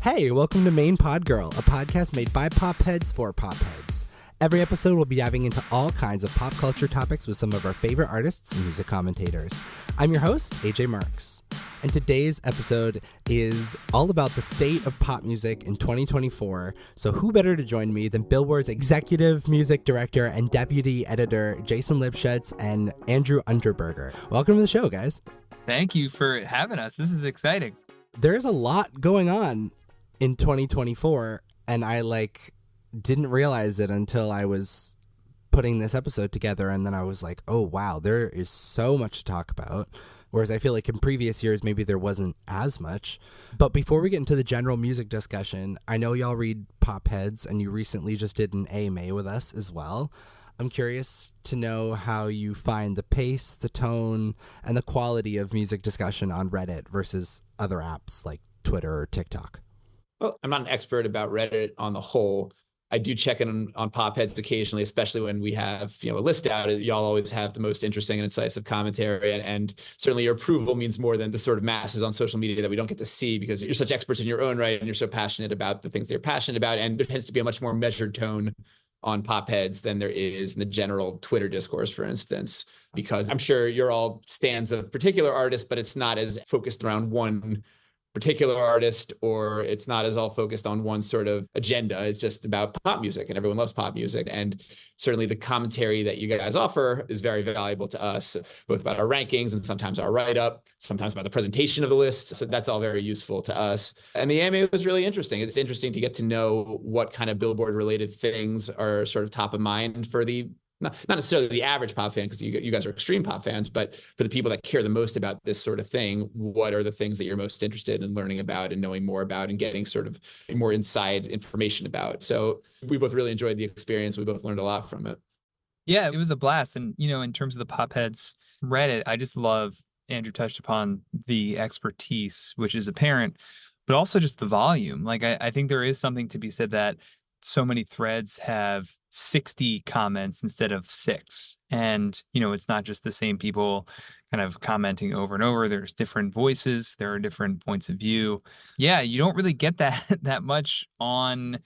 Hey, welcome to Main Pod Girl, a podcast made by Popheads for Popheads. Every episode we'll be diving into all kinds of pop culture topics with some of our favorite artists and music commentators. I'm your host, AJ Marks, and today's episode is all about the state of pop music in 2024. So who better to join me than Billboard's executive music director and deputy editor, Jason Lipshutz and Andrew Unterberger. Welcome to the show, guys. Thank you for having us. This is exciting. There's a lot going on in 2024, and I didn't realize it until I was putting this episode together, and then I was like, oh wow, there is so much to talk about, whereas I feel like in previous years maybe there wasn't as much. But before we get into the general music discussion, I know y'all read Popheads, and you recently just did an AMA with us as well. I'm curious to know how you find the pace, the tone, and the quality of music discussion on Reddit versus other apps like Twitter or TikTok. Well, I'm not an expert about Reddit on the whole. I do check in on Popheads occasionally, especially when we have, a list out. Y'all always have the most interesting and incisive commentary, and certainly your approval means more than the sort of masses on social media that we don't get to see because you're such experts in your own right and you're so passionate about the things that you're passionate about. And there tends to be a much more measured tone on Popheads than there is in the general Twitter discourse, for instance, because I'm sure you're all stans of particular artists, but it's not as focused around one particular artist, or it's not as all focused on one sort of agenda. It's just about pop music, and everyone loves pop music. And certainly the commentary that you guys offer is very valuable to us, both about our rankings and sometimes our write-up, sometimes about the presentation of the list. So that's all very useful to us. And the AMA was really interesting. It's interesting to get to know what kind of Billboard related things are sort of top of mind for the not necessarily the average pop fan, because you guys are extreme pop fans, but for the people that care the most about this sort of thing, what are the things that you're most interested in learning about and knowing more about and getting sort of more inside information about? So we both really enjoyed the experience. We both learned a lot from it. Yeah, it was a blast. And, in terms of the Popheads Reddit, I just love, Andrew touched upon the expertise, which is apparent, but also just the volume. I think there is something to be said that so many threads have 60 comments instead of 6. And, it's not just the same people kind of commenting over and over. There's different voices. There are different points of view. Yeah, you don't really get that much on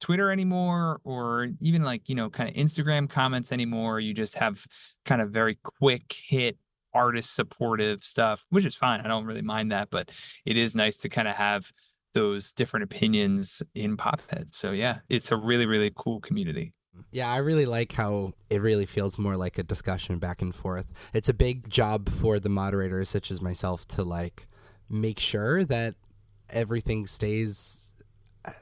Twitter anymore, or even kind of Instagram comments anymore. You just have kind of very quick hit artist supportive stuff, which is fine. I don't really mind that, but it is nice to kind of have those different opinions in Popheads. So yeah, it's a really, really cool community. Yeah, I really like how it really feels more like a discussion back and forth. It's a big job for the moderators, such as myself, to make sure that everything stays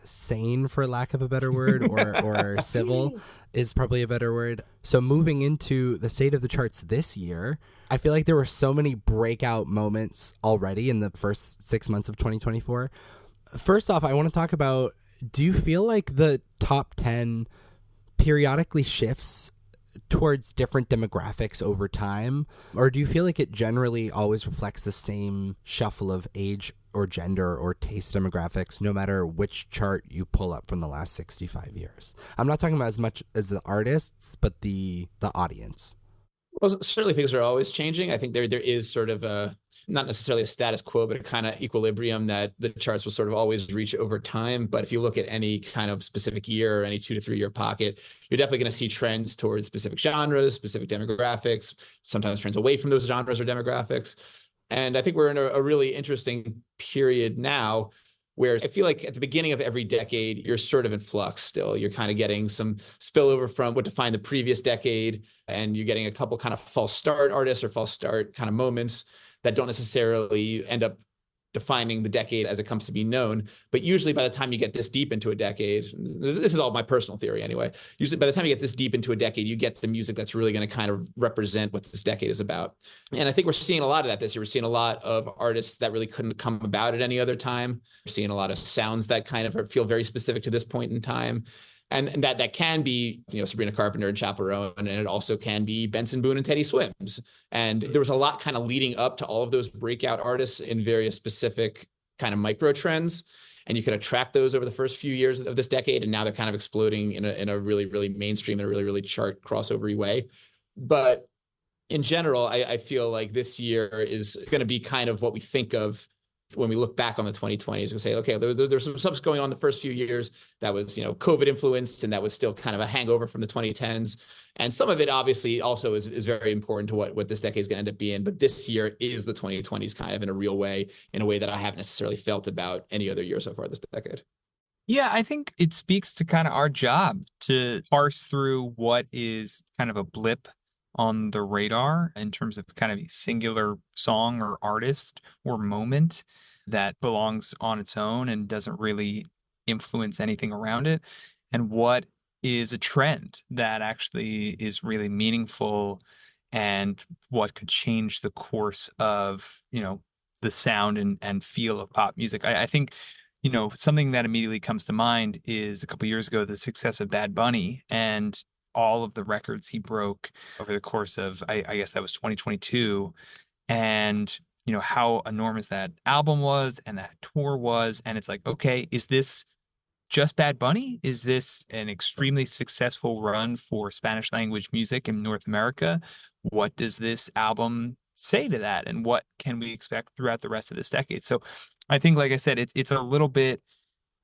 sane, for lack of a better word, or civil is probably a better word. So moving into the state of the charts this year, I feel like there were so many breakout moments already in the first 6 months of 2024. First off, I want to talk about, do you feel like the top 10 periodically shifts towards different demographics over time? Or do you feel like it generally always reflects the same shuffle of age or gender or taste demographics, no matter which chart you pull up from the last 65 years? I'm not talking about as much as the artists, but the audience. Well, certainly things are always changing. I think there is sort of not necessarily a status quo, but a kind of equilibrium that the charts will sort of always reach over time. But if you look at any kind of specific year or any 2 to 3 year pocket, you're definitely going to see trends towards specific genres, specific demographics, sometimes trends away from those genres or demographics. And I think we're in a really interesting period now, where I feel like at the beginning of every decade, you're sort of in flux still. You're kind of getting some spillover from what defined the previous decade, and you're getting a couple kind of false start artists or false start kind of moments that don't necessarily end up defining the decade as it comes to be known. But usually by the time you get this deep into a decade, this is all my personal theory anyway, usually by the time you get this deep into a decade, you get the music that's really going to kind of represent what this decade is about. And I think we're seeing a lot of that this year. We're seeing a lot of artists that really couldn't come about at any other time. We're seeing a lot of sounds that kind of feel very specific to this point in time. And that can be, Sabrina Carpenter and Chappell Roan, and it also can be Benson Boone and Teddy Swims. And there was a lot kind of leading up to all of those breakout artists in various specific kind of micro trends. And you could attract those over the first few years of this decade. And now they're kind of exploding in a really, really mainstream, in a really, really chart crossover way. But in general, I feel like this year is going to be kind of what we think of when we look back on the 2020s, we say, okay, there's some stuff going on the first few years that was, COVID influenced, and that was still kind of a hangover from the 2010s. And some of it obviously also is very important to what this decade is going to end up being. But this year is the 2020s kind of in a real way, in a way that I haven't necessarily felt about any other year so far this decade. Yeah, I think it speaks to kind of our job to parse through what is kind of a blip on the radar in terms of kind of a singular song or artist or moment that belongs on its own and doesn't really influence anything around it, and what is a trend that actually is really meaningful and what could change the course of, the sound and feel of pop music. I think, something that immediately comes to mind is a couple years ago, the success of Bad Bunny and all of the records he broke over the course of, I guess that was 2022. And, how enormous that album was and that tour was. And it's like, okay, is this just Bad Bunny? Is this an extremely successful run for Spanish language music in North America? What does this album say to that? And what can we expect throughout the rest of this decade? So I think, like I said, it's a little bit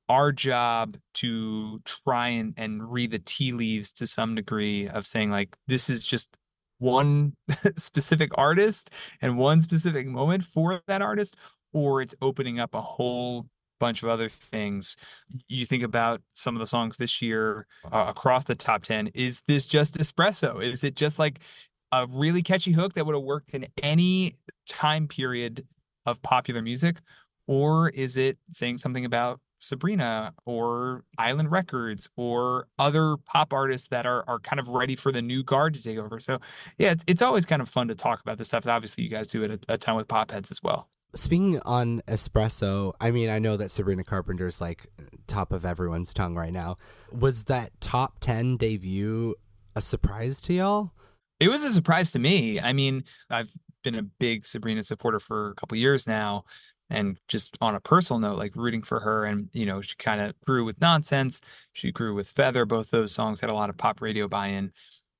our job to try and read the tea leaves to some degree of saying, like, this is just one specific artist and one specific moment for that artist, or it's opening up a whole bunch of other things. You think about some of the songs this year across the top 10. Is this just espresso? Is it just like a really catchy hook that would have worked in any time period of popular music? Or is it saying something about Sabrina or Island Records or other pop artists that are kind of ready for the new guard to take over? So yeah, it's always kind of fun to talk about this stuff. Obviously, you guys do it a ton with Popheads as well. Speaking on espresso, I mean, I know that Sabrina Carpenter's like top of everyone's tongue right now. Was that top 10 debut a surprise to y'all? It was a surprise to me. I mean, I've been a big Sabrina supporter for a couple years now. And just on a personal note, like rooting for her. And, she kind of grew with Nonsense. She grew with Feather. Both those songs had a lot of pop radio buy-in.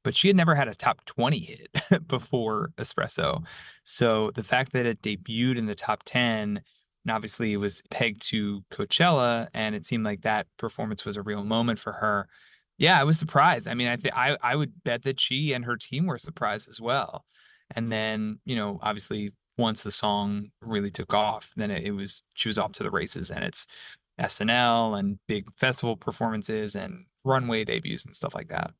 But she had never had a top 20 hit before Espresso. So the fact that it debuted in the top 10, and obviously it was pegged to Coachella, and it seemed like that performance was a real moment for her. Yeah, I was surprised. I mean, I would bet that she and her team were surprised as well. And then, obviously, once the song really took off, then she was off to the races, and it's SNL and big festival performances and runway debuts and stuff like that.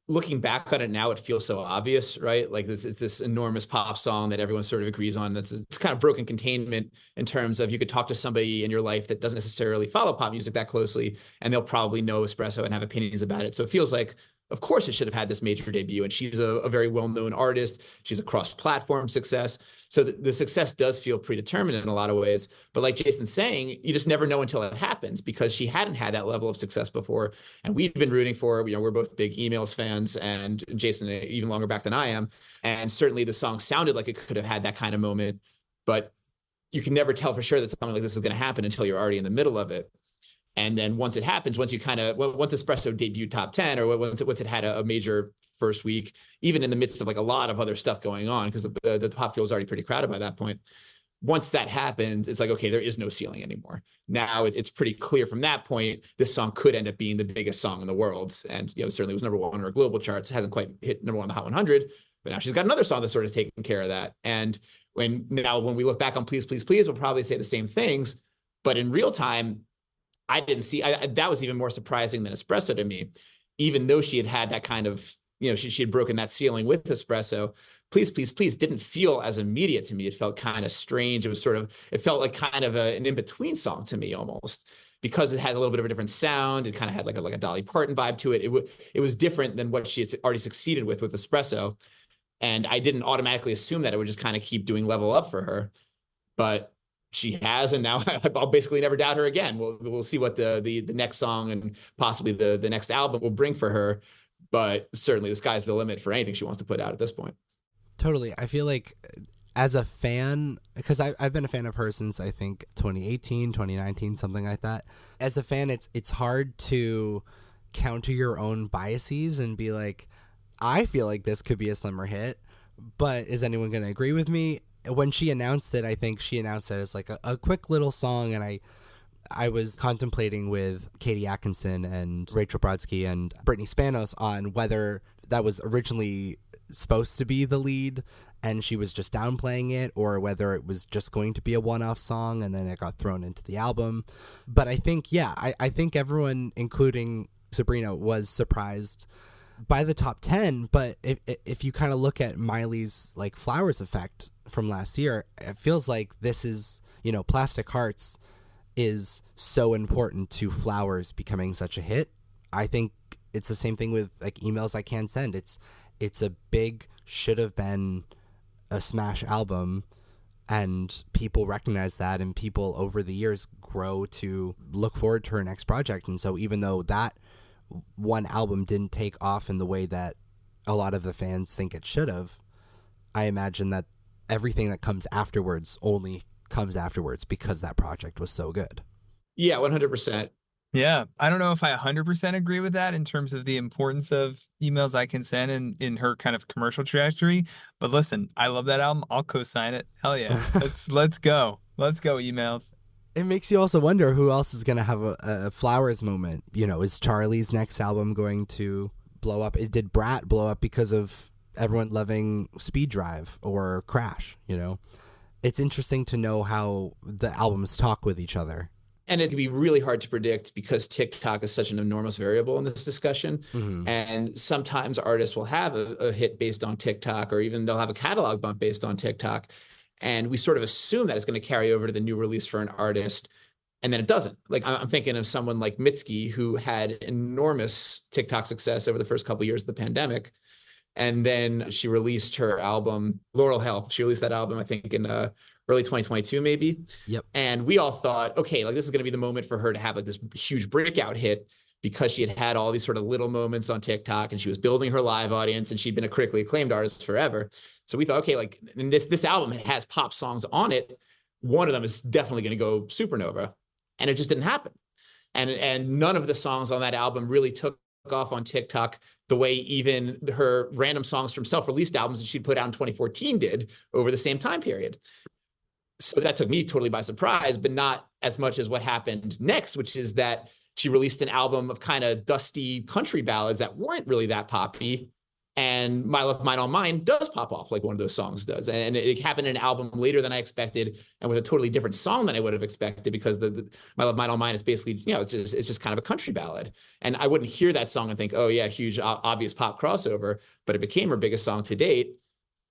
Looking back on it now, it feels so obvious, right? Like this is this enormous pop song that everyone sort of agrees on. It's kind of broken containment in terms of you could talk to somebody in your life that doesn't necessarily follow pop music that closely, and they'll probably know Espresso and have opinions about it. So it feels like, of course, it should have had this major debut. And she's a very well-known artist. She's a cross-platform success. So the success does feel predetermined in a lot of ways. But like Jason's saying, you just never know until it happens, because she hadn't had that level of success before. And we've been rooting for her. We're both big Emails fans, and Jason even longer back than I am. And certainly the song sounded like it could have had that kind of moment. But you can never tell for sure that something like this is going to happen until you're already in the middle of it. And then once it happens, once Espresso debuted top 10, or once it had a major first week, even in the midst of like a lot of other stuff going on, because the pop field was already pretty crowded by that point. Once that happens, it's like, okay, there is no ceiling anymore. Now it's pretty clear from that point, this song could end up being the biggest song in the world. And, certainly was number one on our global charts. It hasn't quite hit number one on the Hot 100, but now she's got another song that's sort of taking care of that. And when we look back on Please, Please, Please, we'll probably say the same things, but in real time, I didn't see that was even more surprising than Espresso to me, even though she had that kind of, she had broken that ceiling with Espresso. Please, Please, Please didn't feel as immediate to me. It felt kind of strange. It felt like kind of an in-between song to me almost, because it had a little bit of a different sound. It kind of had like a Dolly Parton vibe to it. It was different than what she had already succeeded with Espresso. And I didn't automatically assume that it would just kind of keep doing level up for her. But she has, and now I'll basically never doubt her again. We'll see what the next song and possibly the next album will bring for her, but certainly the sky's the limit for anything she wants to put out at this point. Totally. I feel like as a fan, because I've been a fan of her since I think 2018, 2019, something like that. As a fan, it's hard to counter your own biases and be like, I feel like this could be a slimmer hit, but is anyone going to agree with me? when she announced it, I think she announced it as like a quick little song, and I was contemplating with Katie Atkinson and Rachel Brodsky and Brittany Spanos on whether that was originally supposed to be the lead and she was just downplaying it, or whether it was just going to be a one-off song and then it got thrown into the album. But I think, I think everyone, including Sabrina, was surprised by the top 10. But if you kind of look at Miley's like Flowers effect from last year, it feels like this is, Plastic Hearts is so important to Flowers becoming such a hit. I think it's the same thing with like Emails I Can't Send. It's a big, should have been a smash album, and people recognize that, and people over the years grow to look forward to her next project. And so even though that one album didn't take off in the way that a lot of the fans think it should have, I imagine that everything that comes afterwards only comes afterwards because that project was so good. Yeah, 100%. Yeah, I don't know if I 100% agree with that in terms of the importance of Emails I Can Send in her kind of commercial trajectory. But listen, I love that album. I'll co-sign it. Hell yeah. Let's go. Let's go, Emails. It makes you also wonder who else is going to have a Flowers moment. Is Charli's next album going to blow up? Did Brat blow up because of everyone loving Speed Drive or Crash? It's interesting to know how the albums talk with each other. And it can be really hard to predict because TikTok is such an enormous variable in this discussion. Mm-hmm. And sometimes artists will have a hit based on TikTok, or even they'll have a catalog bump based on TikTok. And we sort of assume that it's going to carry over to the new release for an artist. And then it doesn't. Like I'm thinking of someone like Mitski, who had enormous TikTok success over the first couple of years of the pandemic. And then she released her album, Laurel Hell. She released that album, I think, in early 2022, maybe. Yep. And we all thought, okay, like this is going to be the moment for her to have like this huge breakout hit, because she had all these sort of little moments on TikTok and she was building her live audience and she'd been a critically acclaimed artist forever. So we thought, okay, like and this album has pop songs on it. One of them is definitely going to go supernova. And it just didn't happen. And none of the songs on that album really took off on TikTok the way even her random songs from self-released albums that she'd put out in 2014 did over the same time period. So that took me totally by surprise, but not as much as what happened next, which is that she released an album of kind of dusty country ballads that weren't really that poppy. And My Love, Mine, All Mine does pop off like one of those songs does. And it happened in an album later than I expected, and with a totally different song than I would have expected, because the My Love, Mine, All Mine is basically, it's just kind of a country ballad. And I wouldn't hear that song and think, oh yeah, huge, obvious pop crossover, but it became her biggest song to date.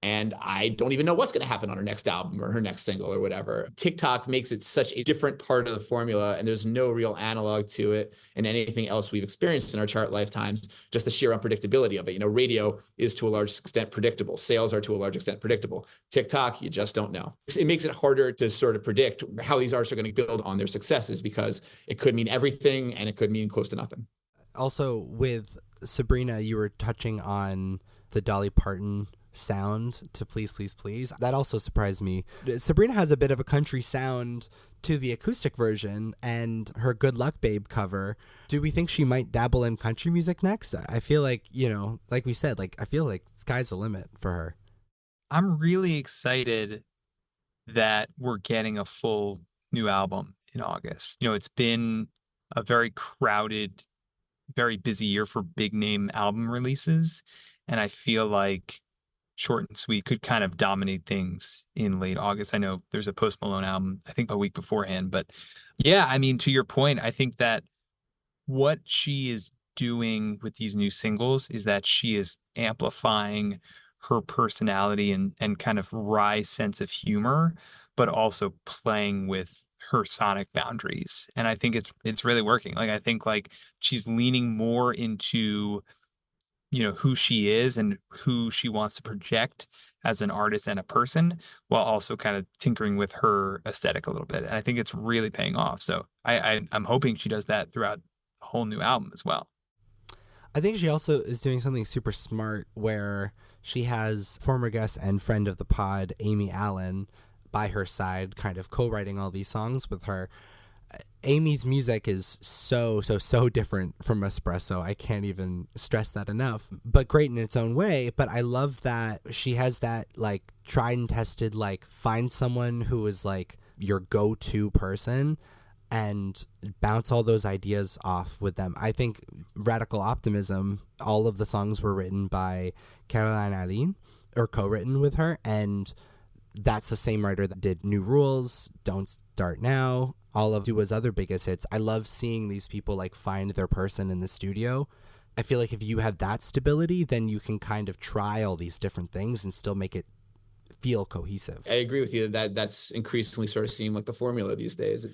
And I don't even know what's going to happen on her next album or her next single or whatever. TikTok makes it such a different part of the formula, and there's no real analog to it in anything else we've experienced in our chart lifetimes, just the sheer unpredictability of it. Radio is to a large extent predictable. Sales are to a large extent predictable. TikTok, you just don't know. It makes it harder to sort of predict how these artists are going to build on their successes, because it could mean everything and it could mean close to nothing. Also, with Sabrina, you were touching on the Dolly Parton sound to Please, Please, Please. That also surprised me. Sabrina has a bit of a country sound to the acoustic version and her Good Luck Babe cover. Do we think she might dabble in country music next? I feel like, like we said, I feel like sky's the limit for her. I'm really excited that we're getting a full new album in August. It's been a very crowded, very busy year for big name album releases. And I feel like Short and Sweet could kind of dominate things in late August. I know there's a Post Malone album, I think a week beforehand, but yeah, I mean, to your point, I think that what she is doing with these new singles is that she is amplifying her personality and kind of wry sense of humor, but also playing with her sonic boundaries. And I think it's really working. I think she's leaning more into who she is and who she wants to project as an artist and a person, while also kind of tinkering with her aesthetic a little bit. And I think it's really paying off. So I'm hoping she does that throughout a whole new album as well. I think she also is doing something super smart where she has former guest and friend of the pod, Amy Allen, by her side, kind of co-writing all these songs with her. Amy's music is so different from Espresso. I can't even stress that enough, but great in its own way. But I love that she has that tried and tested, like find someone who is like your go-to person and bounce all those ideas off with them. I think Radical Optimism, all of the songs were written by Caroline Aline, or co-written with her, and that's the same writer that did New Rules, Don't Start Now, all of Dua's other biggest hits. I love seeing these people like find their person in the studio. I feel like if you have that stability, then you can kind of try all these different things and still make it feel cohesive. I agree with you that that's increasingly sort of seem like the formula these days.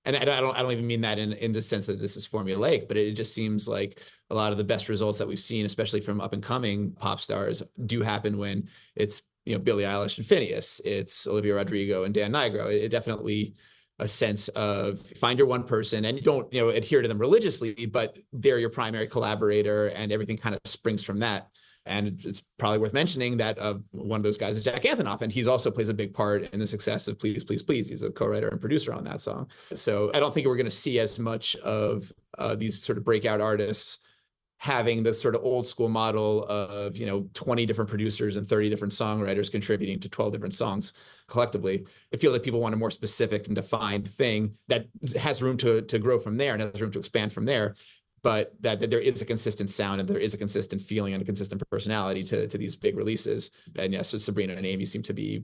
And I don't even mean that in the sense that this is formulaic, but it just seems like a lot of the best results that we've seen, especially from up and coming pop stars, do happen when it's, you know, Billie Eilish and Phineas, it's Olivia Rodrigo and Dan Nigro. It definitely a sense of find your one person and don't, you know, adhere to them religiously, but they're your primary collaborator and everything kind of springs from that. And it's probably worth mentioning that one of those guys is Jack Antonoff, and he's also plays a big part in the success of Please, Please, Please. He's a co-writer and producer on that song. So I don't think we're going to see as much of these sort of breakout artists having the sort of old school model of, you know, 20 different producers and 30 different songwriters contributing to 12 different songs collectively. It feels like people want a more specific and defined thing that has room to grow from there and has room to expand from there. But that there is a consistent sound and there is a consistent feeling and a consistent personality to these big releases. And yes, so Sabrina and Amy seem to be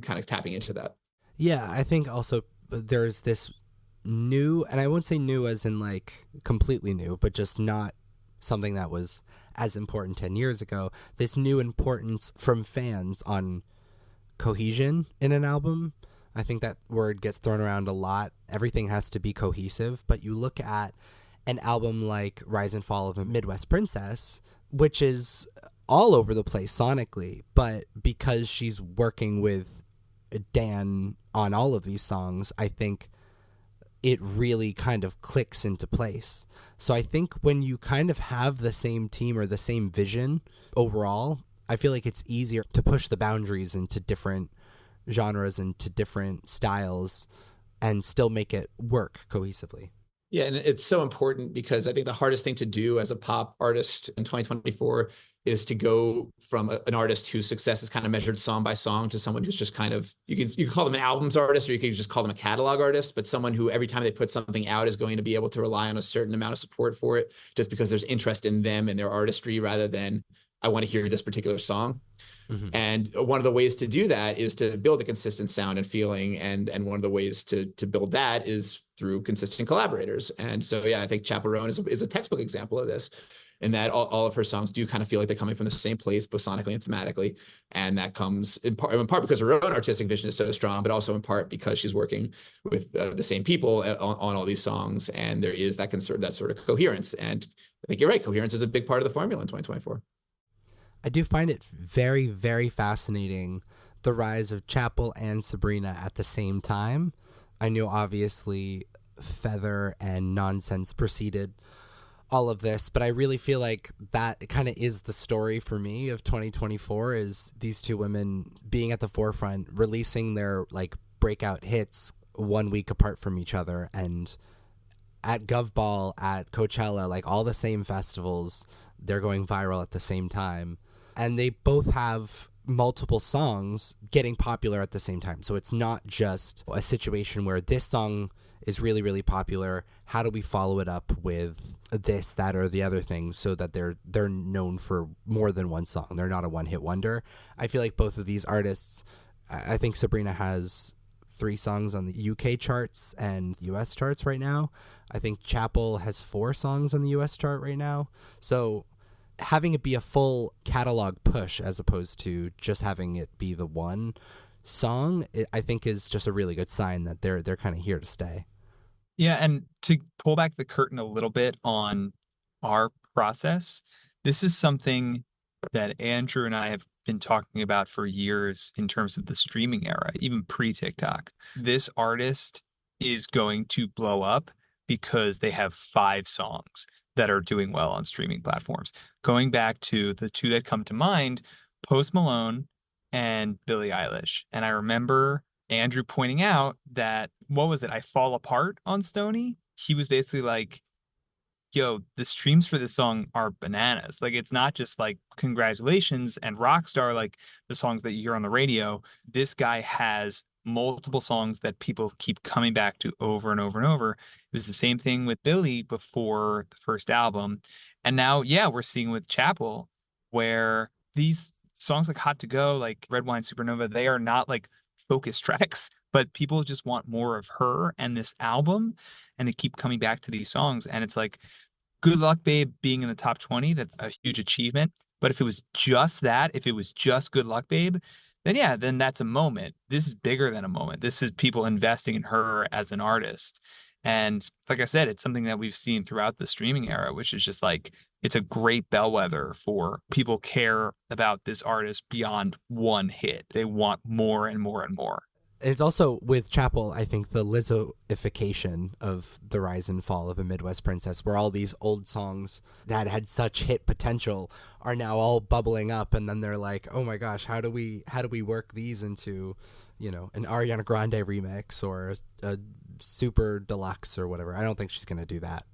kind of tapping into that. Yeah, I think also there's this new, and I won't say new as in like completely new, but just not something that was as important 10 years ago. This new importance from fans on cohesion in an album. I think that word gets thrown around a lot. Everything has to be cohesive, but you look at an album like Rise and Fall of a Midwest Princess, which is all over the place sonically, but because she's working with Dan on all of these songs, I think it really kind of clicks into place. So I think when you kind of have the same team or the same vision overall, I feel like it's easier to push the boundaries into different genres and to different styles and still make it work cohesively. Yeah, and it's so important because I think the hardest thing to do as a pop artist in 2024 is to go from an artist whose success is kind of measured song by song to someone who's just kind of, you can call them an albums artist or you can just call them a catalog artist, but someone who every time they put something out is going to be able to rely on a certain amount of support for it just because there's interest in them and their artistry rather than I want to hear this particular song. Mm-hmm. And one of the ways to do that is to build a consistent sound and feeling. And one of the ways to build that is through consistent collaborators. And so, yeah, I think Chappell Roan is a textbook example of this, in that all of her songs do kind of feel like they're coming from the same place, both sonically and thematically. And that comes in part because her own artistic vision is so strong, but also in part because she's working with the same people on all these songs. And there is that sort of coherence. And I think you're right. Coherence is a big part of the formula in 2024. I do find it very, very fascinating, the rise of Chappell and Sabrina at the same time. I know obviously Feather and Nonsense preceded all of this, but I really feel like that kind of is the story for me of 2024, is these two women being at the forefront, releasing their like breakout hits 1 week apart from each other, and at Gov Ball, at Coachella, like all the same festivals, they're going viral at the same time. And they both have multiple songs getting popular at the same time. So it's not just a situation where this song is really, really popular. How do we follow it up with this, that, or the other thing so that they're known for more than one song? They're not a one-hit wonder. I feel like both of these artists, I think Sabrina has 3 songs on the UK charts and US charts right now. I think Chappell has 4 songs on the US chart right now. So having it be a full catalog push as opposed to just having it be the one song, I think is just a really good sign that they're kind of here to stay. Yeah, and to pull back the curtain a little bit on our process, this is something that Andrew and I have been talking about for years in terms of the streaming era, even pre-TikTok. This artist is going to blow up because they have 5 songs that are doing well on streaming platforms. Going back to the 2 that come to mind, Post Malone and Billie Eilish. And I remember Andrew pointing out that, what was it? I Fall Apart on Stoney. He was basically like, yo, the streams for this song are bananas. Like, it's not just like congratulations and Rockstar, like the songs that you hear on the radio. This guy has multiple songs that people keep coming back to over and over and over. It was the same thing with Billy before the first album. And now, yeah, we're seeing with Chappell, where these songs like Hot to Go, like Red Wine Supernova, they are not like focus tracks, but people just want more of her and this album, and they keep coming back to these songs. And it's like, Good Luck Babe being in the top 20, that's a huge achievement. But if it was just that, if it was just Good Luck Babe, then yeah, then that's a moment. This is bigger than a moment. This is people investing in her as an artist. And like I said, it's something that we've seen throughout the streaming era, which is just like, it's a great bellwether for people care about this artist beyond one hit. They want more and more and more. It's also with Chappell, I think, the Lizzo-ification of the rise and fall of a Midwest princess, where all these old songs that had such hit potential are now all bubbling up, and then they're like, oh my gosh, how do we work these into, you know, an Ariana Grande remix or a super deluxe or whatever. I don't think she's going to do that.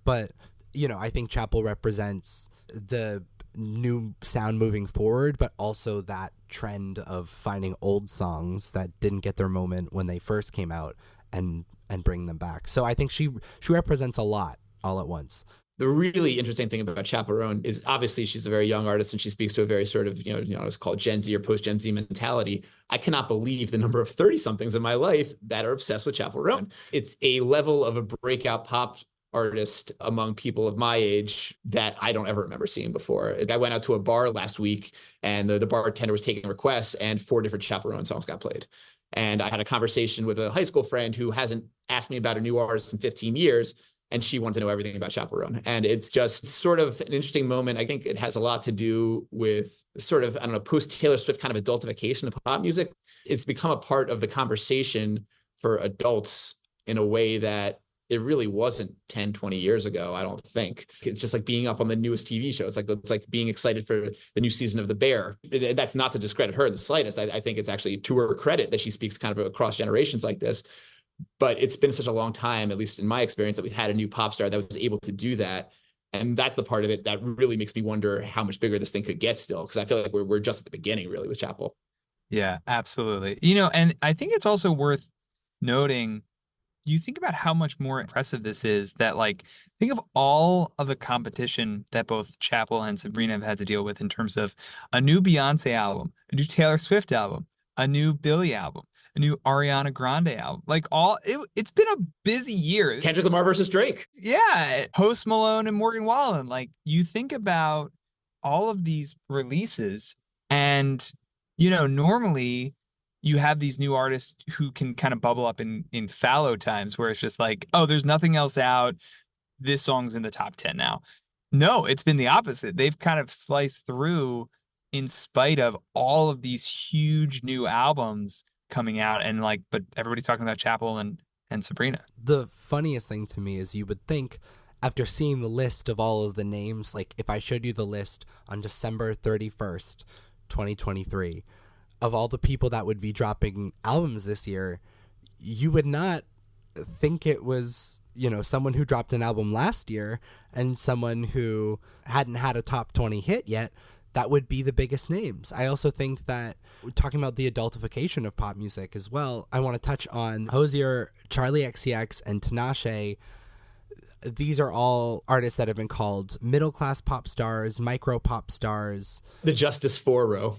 But, you know, I think Chappell represents the new sound moving forward, but also that trend of finding old songs that didn't get their moment when they first came out and bring them back. So I think she represents a lot all at once. The really interesting thing about Chappell Roan is obviously she's a very young artist and she speaks to a very sort of, it's called Gen Z or post-Gen Z mentality. I cannot believe the number of 30-somethings in my life that are obsessed with Chappell Roan. It's a level of a breakout pop artist among people of my age that I don't ever remember seeing before. I went out to a bar last week and the bartender was taking requests and 4 different Chappell Roan songs got played. And I had a conversation with a high school friend who hasn't asked me about a new artist in 15 years. And she wanted to know everything about Chappell Roan. And it's just sort of an interesting moment. I think it has a lot to do with sort of, I don't know, post-Taylor Swift kind of adultification of pop music. It's become a part of the conversation for adults in a way that it really wasn't 10, 20 years ago, I don't think. It's just like being up on the newest TV show. It's like being excited for the new season of The Bear. That's not to discredit her in the slightest. I think it's actually to her credit that she speaks kind of across generations like this. But it's been such a long time, at least in my experience, that we've had a new pop star that was able to do that. And that's the part of it that really makes me wonder how much bigger this thing could get still. Because I feel like we're just at the beginning, really, with Chappell. Yeah, absolutely. And I think it's also worth noting, you think about how much more impressive this is, that like, think of all of the competition that both Chappell and Sabrina have had to deal with in terms of a new Beyonce album, a new Taylor Swift album, a new Billie album, a new Ariana Grande album. Like it's been a busy year. Kendrick Lamar versus Drake. Yeah. Post Malone and Morgan Wallen. Like, you think about all of these releases and, normally you have these new artists who can kind of bubble up in fallow times where it's just like, oh, there's nothing else out. This song's in the top 10 now. No, it's been the opposite. They've kind of sliced through in spite of all of these huge new albums coming out, and but everybody's talking about Chappell and Sabrina. The funniest thing to me is you would think, after seeing the list of all of the names, like if I showed you the list on December 31st, 2023, of all the people that would be dropping albums this year, you would not think it was, someone who dropped an album last year and someone who hadn't had a top 20 hit yet. That would be the biggest names. I also think that, talking about the adultification of pop music as well, I want to touch on Hozier, Charli XCX, and Tinashe. These are all artists that have been called middle-class pop stars, micro pop stars. The Justice 4 row.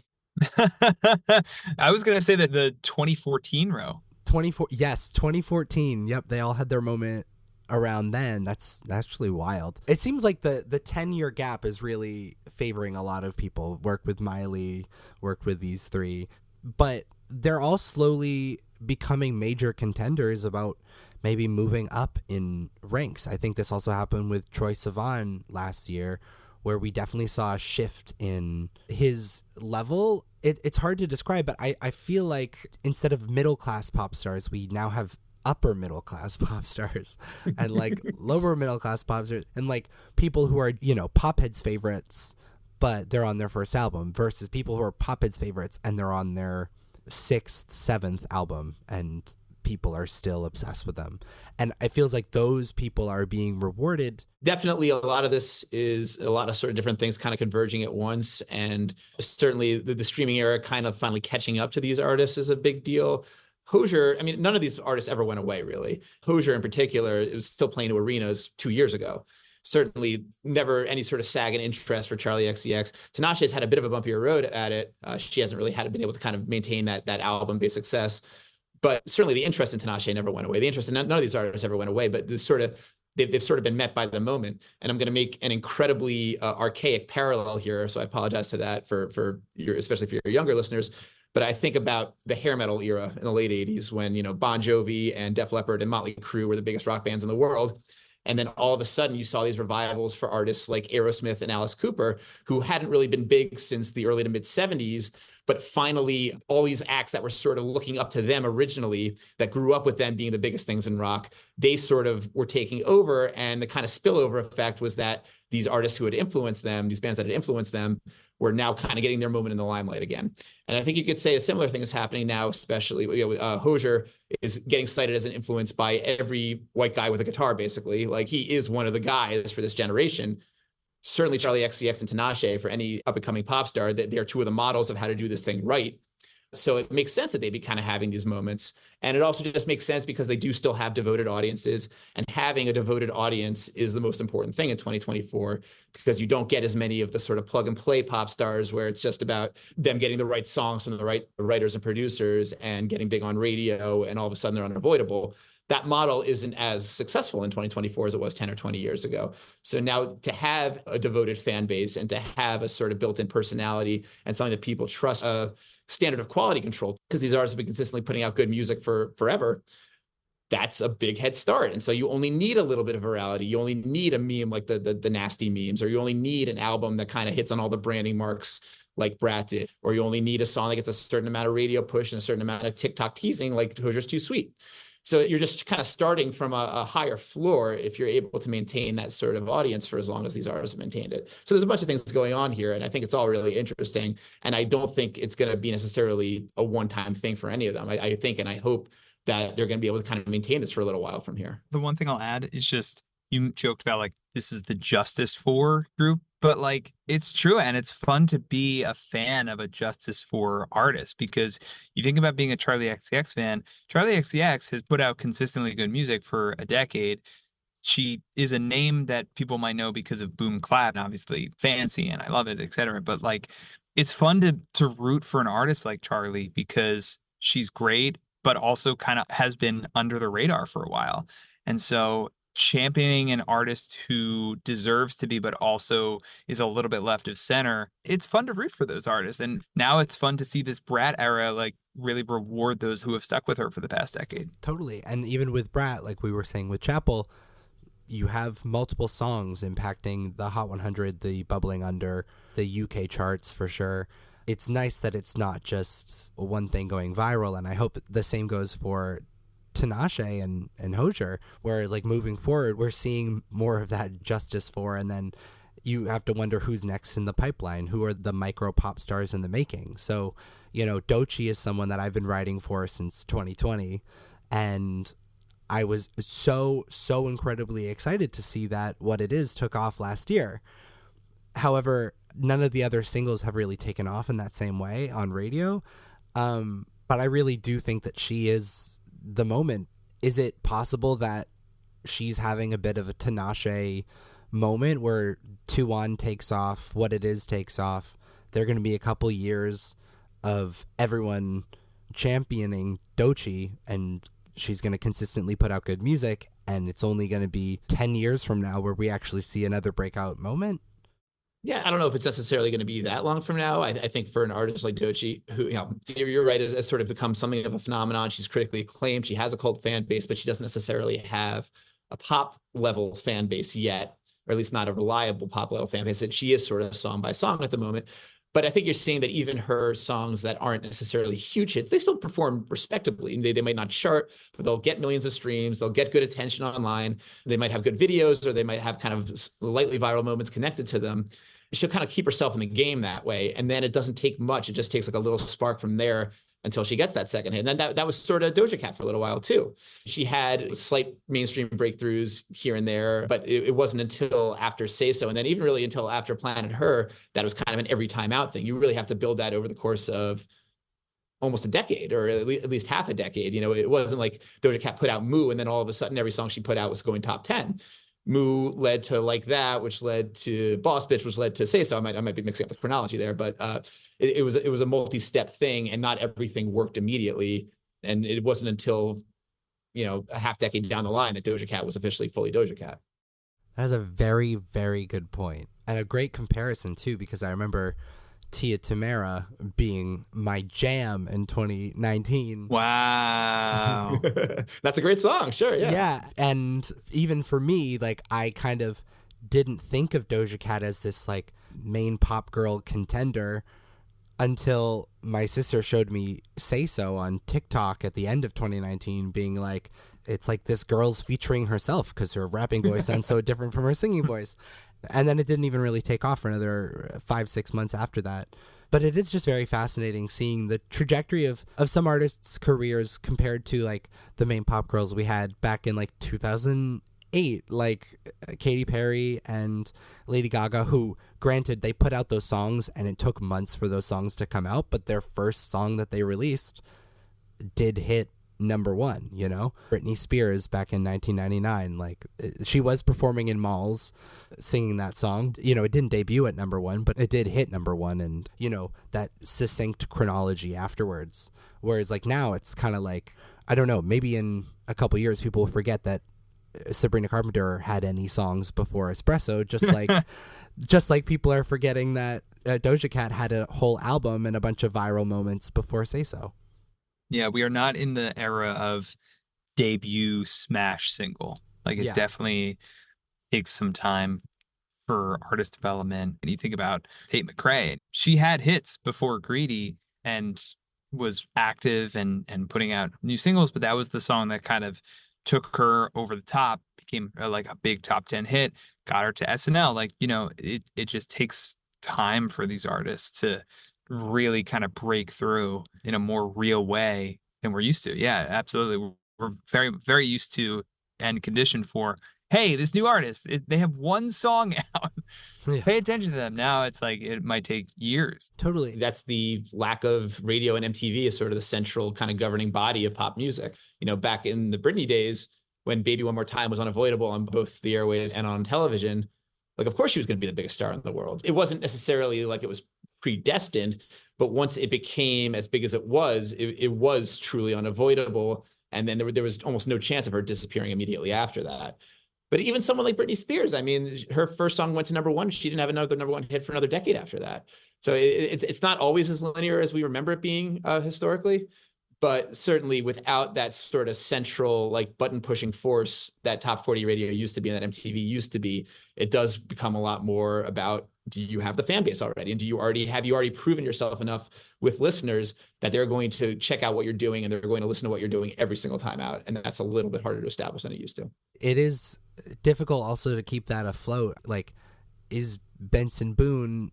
I was going to say that the 2014 row. 2014. Yep, they all had their moment around then. That's actually wild. It seems like the 10-year gap is really favoring a lot of people. Work with Miley, work with these three, but they're all slowly becoming major contenders about maybe moving up in ranks. I think this also happened with Troye Sivan last year, where we definitely saw a shift in his level. It's hard to describe, but I feel like instead of middle-class pop stars, we now have upper middle class pop stars and lower middle class pop stars and people who are, Popheads favorites, but they're on their first album, versus people who are Popheads favorites and they're on their 6th, 7th album, and people are still obsessed with them. And it feels like those people are being rewarded. Definitely a lot of this is a lot of sort of different things kind of converging at once. And certainly the streaming era kind of finally catching up to these artists is a big deal. Hozier, I mean, none of these artists ever went away, really. Hozier in particular, it was still playing to arenas 2 years ago. Certainly never any sort of sagging interest for Charli XCX. Tinashe has had a bit of a bumpier road at it. She hasn't really been able to kind of maintain that album-based success. But certainly the interest in Tinashe never went away. The interest in none of these artists ever went away, but this sort of they've sort of been met by the moment. And I'm going to make an incredibly archaic parallel here, so I apologize to that for your, especially for your younger listeners. But I think about the hair metal era in the late 80s when, you know, Bon Jovi and Def Leppard and Motley Crue were the biggest rock bands in the world. And then all of a sudden you saw these revivals for artists like Aerosmith and Alice Cooper, who hadn't really been big since the early to mid 70s. But finally, all these acts that were sort of looking up to them originally, that grew up with them being the biggest things in rock, they sort of were taking over. And the kind of spillover effect was that these artists who had influenced them, these bands that had influenced them, were now kind of getting their moment in the limelight again. And I think you could say a similar thing is happening now, especially, you know, Hozier is getting cited as an influence by every white guy with a guitar, basically. Like, he is one of the guys for this generation. Certainly Charli XCX and Tinashe, for any up-and-coming pop star, that they're two of the models of how to do this thing right. So it makes sense that they'd be kind of having these moments. And it also just makes sense because they do still have devoted audiences. And having a devoted audience is the most important thing in 2024, because you don't get as many of the sort of plug-and-play pop stars where it's just about them getting the right songs from the right writers and producers and getting big on radio, and all of a sudden they're unavoidable. That model isn't as successful in 2024 as it was 10 or 20 years ago. So now to have a devoted fan base and to have a sort of built-in personality and something that people trust, a standard of quality control, because these artists have been consistently putting out good music for forever, that's a big head start. And so you only need a little bit of virality. You only need a meme like the nasty memes, or you only need an album that kind of hits on all the branding marks like Brat did, or you only need a song that gets a certain amount of radio push and a certain amount of TikTok teasing like Hozier's Too Sweet. So you're just kind of starting from a higher floor if you're able to maintain that sort of audience for as long as these artists have maintained it. So there's a bunch of things going on here, and I think it's all really interesting. And I don't think it's going to be necessarily a one-time thing for any of them. I think and I hope that they're going to be able to kind of maintain this for a little while from here. The one thing I'll add is just, you joked about like, this is the Justice for group, but like, it's true. And it's fun to be a fan of a Justice for artist, because you think about being a Charli XCX fan. Charli XCX has put out consistently good music for a decade. She is a name that people might know because of Boom Clap, and obviously Fancy and I Love It, etc. But like, it's fun to root for an artist like Charli because she's great, but also kind of has been under the radar for a while. And so championing an artist who deserves to be, but also is a little bit left of center, it's fun to root for those artists. And now it's fun to see this Brat era like really reward those who have stuck with her for the past decade. Totally. And even with Brat, like we were saying with Chappell, you have multiple songs impacting the Hot 100, the Bubbling Under, the UK charts for sure. It's nice that it's not just one thing going viral, and I hope the same goes for Tinashe and Hozier, where like moving forward we're seeing more of that Justice for, and then you have to wonder who's next in the pipeline, who are the micro pop stars in the making. So, you know, Doechii is someone that I've been writing for since 2020, and I was so incredibly excited to see that What It Is took off last year. However, none of the other singles have really taken off in that same way on radio, but I really do think that she is the moment. Is it possible that she's having a bit of a Tinashe moment where 2-1 takes off, What It Is takes off? There are going to be a couple years of everyone championing Doechii, and she's going to consistently put out good music, and it's only going to be 10 years from now where we actually see another breakout moment. Yeah, I don't know if it's necessarily going to be that long from now. I think for an artist like Doechii, who, you know, you're right, has sort of become something of a phenomenon. She's critically acclaimed. She has a cult fan base, but she doesn't necessarily have a pop level fan base yet, or at least not a reliable pop level fan base. And she is sort of song by song at the moment. But I think you're seeing that even her songs that aren't necessarily huge hits, they still perform respectably. They might not chart, but they'll get millions of streams. They'll get good attention online. They might have good videos, or they might have kind of lightly viral moments connected to them. She'll kind of keep herself in the game that way. And then it doesn't take much. It just takes like a little spark from there. until she gets that second hit. And then that was sort of Doja Cat for a little while too. She had slight mainstream breakthroughs here and there, but it wasn't until after Say So, and then even really until after Planet Her, that was kind of an every time out thing. You really have to build that over the course of almost a decade, or at least half a decade. You know, it wasn't like Doja Cat put out Moo and then all of a sudden every song she put out was going top 10. Moo led to Like That, which led to Boss Bitch, which led to Say So. I might be mixing up the chronology there, but it was a multi-step thing, and not everything worked immediately. And it wasn't until, you know, a half decade down the line that Doja Cat was officially fully Doja Cat. That is a very, very good point, and a great comparison too, because I remember Tia Tamera being my jam in 2019. Wow. That's a great song. Sure. Yeah. Yeah. And even for me, like, I kind of didn't think of Doja Cat as this like main pop girl contender until my sister showed me Say So on TikTok at the end of 2019, being like, it's like this girl's featuring herself because her rapping voice sounds so different from her singing voice. And then it didn't even really take off for another 5-6 months after that. But it is just very fascinating seeing the trajectory of some artists' careers compared to like the main pop girls we had back in like 2008, like Katy Perry and Lady Gaga, who, granted, they put out those songs and it took months for those songs to come out, but their first song that they released did hit number one, you know? Britney Spears back in 1999, like, she was performing in malls singing that song. You know, it didn't debut at number one, but it did hit number one, and, you know, that succinct chronology afterwards. Whereas like now it's kind of like, I don't know, maybe in a couple years people will forget that Sabrina Carpenter had any songs before Espresso, just like people are forgetting that Doja Cat had a whole album and a bunch of viral moments before Say So. Yeah, we are not in the era of debut smash single. Like, it definitely takes some time for artist development. And you think about Tate McRae, she had hits before Greedy and was active and putting out new singles, but that was the song that kind of took her over the top, became like a big top 10 hit, got her to SNL. Like, you know, it just takes time for these artists to really kind of break through in a more real way than we're used to. Yeah, absolutely. We're very, very used to and conditioned for, hey, this new artist, they have one song out. Yeah. Pay attention to them. Now it's like it might take years. Totally. That's the lack of radio and MTV is sort of the central kind of governing body of pop music. You know, back in the Britney days, when Baby One More Time was unavoidable on both the airwaves and on television, like, of course she was going to be the biggest star in the world. It wasn't necessarily like it was predestined, but once it became as big as it was truly unavoidable. And then there was almost no chance of her disappearing immediately after that. But even someone like Britney Spears, I mean, her first song went to number one. She didn't have another number one hit for another decade after that. So it's not always as linear as we remember it being historically, but certainly without that sort of central like button pushing force that Top 40 radio used to be and that MTV used to be, it does become a lot more about, do you have the fan base already? And have you already proven yourself enough with listeners that they're going to check out what you're doing and they're going to listen to what you're doing every single time out? And that's a little bit harder to establish than it used to. It is difficult also to keep that afloat. Like, is Benson Boone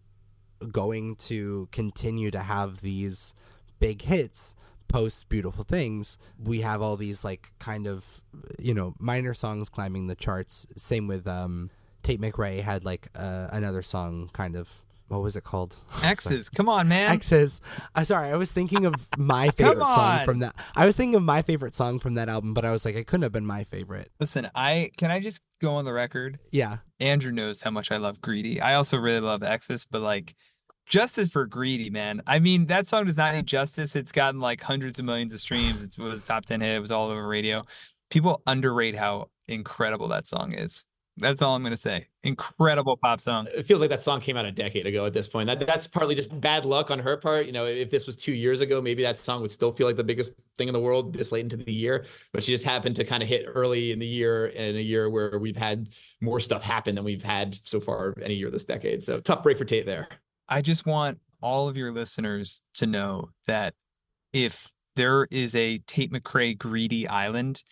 going to continue to have these big hits post Beautiful Things? We have all these like kind of, you know, minor songs climbing the charts. Same with Tate McRae had like another song, kind of, what was it called? X's. Come on, man. X's. I'm sorry. I was thinking of my favorite song from that. I was thinking of my favorite song from that album, but I was like, it couldn't have been my favorite. Listen, can I just go on the record? Yeah. Andrew knows how much I love Greedy. I also really love X's, but like, justice for Greedy, man. I mean, that song does not need justice. It's gotten like hundreds of millions of streams. It was a top 10 hit. It was all over radio. People underrate how incredible that song is. That's all I'm going to say. Incredible pop song. It feels like that song came out a decade ago at this point. That's partly just bad luck on her part. You know, if this was 2 years ago, maybe that song would still feel like the biggest thing in the world this late into the year. But she just happened to kind of hit early in the year, in a year where we've had more stuff happen than we've had so far any year this decade. So tough break for Tate there. I just want all of your listeners to know that if there is a Tate McRae Greedy Island,